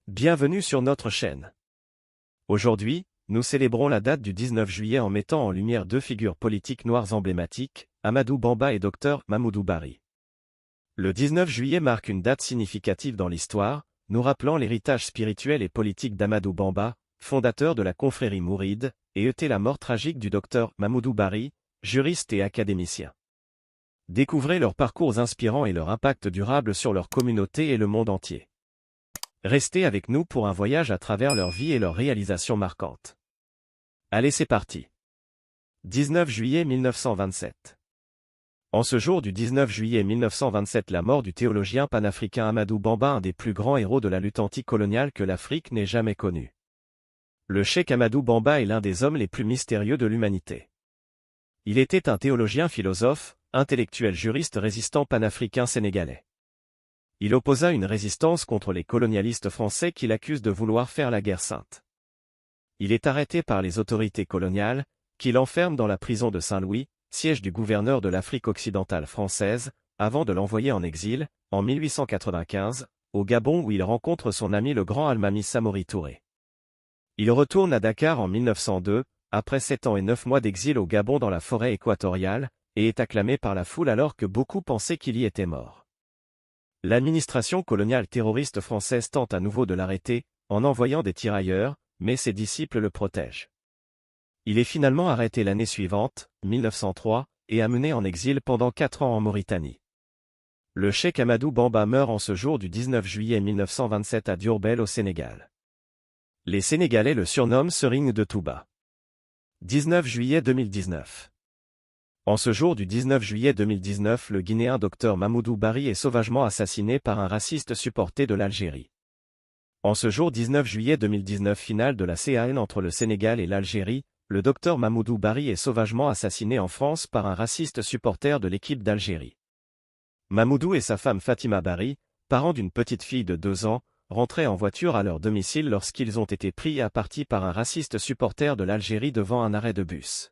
Bienvenue sur notre chaîne. Aujourd'hui, nous célébrons la date du 19 juillet en mettant en lumière deux figures politiques noires emblématiques, Amadou Bamba et Dr Mamoudou Bari. Le 19 juillet marque une date significative dans l'histoire, nous rappelant l'héritage spirituel et politique d'Amadou Bamba, fondateur de la confrérie mouride, et la mort tragique du Dr Mamoudou Bari, juriste et académicien. Découvrez leurs parcours inspirants et leur impact durable sur leur communauté et le monde entier. Restez avec nous pour un voyage à travers leur vie et leurs réalisations marquantes. Allez, c'est parti. 19 juillet 1927. En ce jour du 19 juillet 1927, la mort du théologien panafricain Amadou Bamba, un des plus grands héros de la lutte anticoloniale que l'Afrique n'ait jamais connue. Le cheikh Amadou Bamba est l'un des hommes les plus mystérieux de l'humanité. Il était un théologien philosophe, intellectuel juriste résistant panafricain sénégalais. Il opposa une résistance contre les colonialistes français qui l'accusent de vouloir faire la guerre sainte. Il est arrêté par les autorités coloniales, qui l'enferment dans la prison de Saint-Louis, siège du gouverneur de l'Afrique occidentale française, avant de l'envoyer en exil, en 1895, au Gabon où il rencontre son ami le grand Almami Samori Touré. Il retourne à Dakar en 1902, après 7 ans et 9 mois d'exil au Gabon dans la forêt équatoriale, et est acclamé par la foule alors que beaucoup pensaient qu'il y était mort. L'administration coloniale terroriste française tente à nouveau de l'arrêter, en envoyant des tirailleurs, mais ses disciples le protègent. Il est finalement arrêté l'année suivante, 1903, et amené en exil pendant 4 ans en Mauritanie. Le cheikh Amadou Bamba meurt en ce jour du 19 juillet 1927 à Diourbel au Sénégal. Les Sénégalais le surnomment Serigne de Touba. 19 juillet 2019. En ce jour du 19 juillet 2019, le Guinéen Dr Mamoudou Bari est sauvagement assassiné par un raciste supporté de l'Algérie. En ce jour 19 juillet 2019, finale de la CAN entre le Sénégal et l'Algérie, le Dr Mamoudou Bari est sauvagement assassiné en France par un raciste supporter de l'équipe d'Algérie. Mamoudou et sa femme Fatima Bari, parents d'une petite fille de 2 ans, rentraient en voiture à leur domicile lorsqu'ils ont été pris à partie par un raciste supporter de l'Algérie devant un arrêt de bus.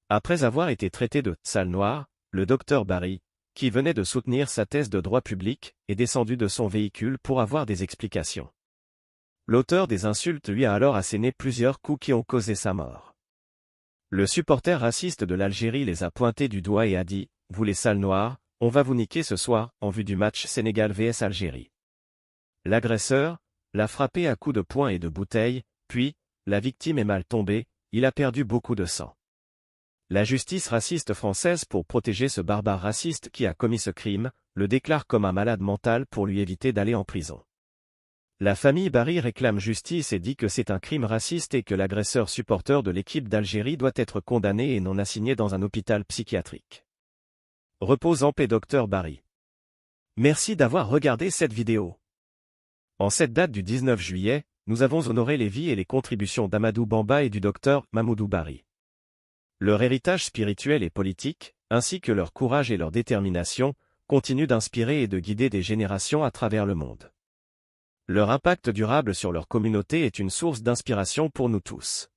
Après avoir été traité de « sale noire », le docteur Bari, qui venait de soutenir sa thèse de droit public, est descendu de son véhicule pour avoir des explications. L'auteur des insultes lui a alors asséné plusieurs coups qui ont causé sa mort. Le supporter raciste de l'Algérie les a pointés du doigt et a dit « Vous les sales noirs, on va vous niquer ce soir » en vue du match Sénégal vs Algérie. L'agresseur l'a frappé à coups de poing et de bouteille, puis, la victime est mal tombée, il a perdu beaucoup de sang. La justice raciste française, pour protéger ce barbare raciste qui a commis ce crime, le déclare comme un malade mental pour lui éviter d'aller en prison. La famille Bari réclame justice et dit que c'est un crime raciste et que l'agresseur supporter de l'équipe d'Algérie doit être condamné et non assigné dans un hôpital psychiatrique. Repose en paix Dr Bari. Merci d'avoir regardé cette vidéo. En cette date du 19 juillet, nous avons honoré les vies et les contributions d'Amadou Bamba et du Dr Mamoudou Bari. Leur héritage spirituel et politique, ainsi que leur courage et leur détermination, continuent d'inspirer et de guider des générations à travers le monde. Leur impact durable sur leur communauté est une source d'inspiration pour nous tous.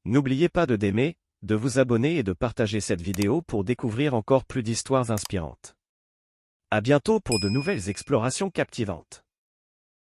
N'oubliez pas d'aimer, de vous abonner et de partager cette vidéo pour découvrir encore plus d'histoires inspirantes. À bientôt pour de nouvelles explorations captivantes.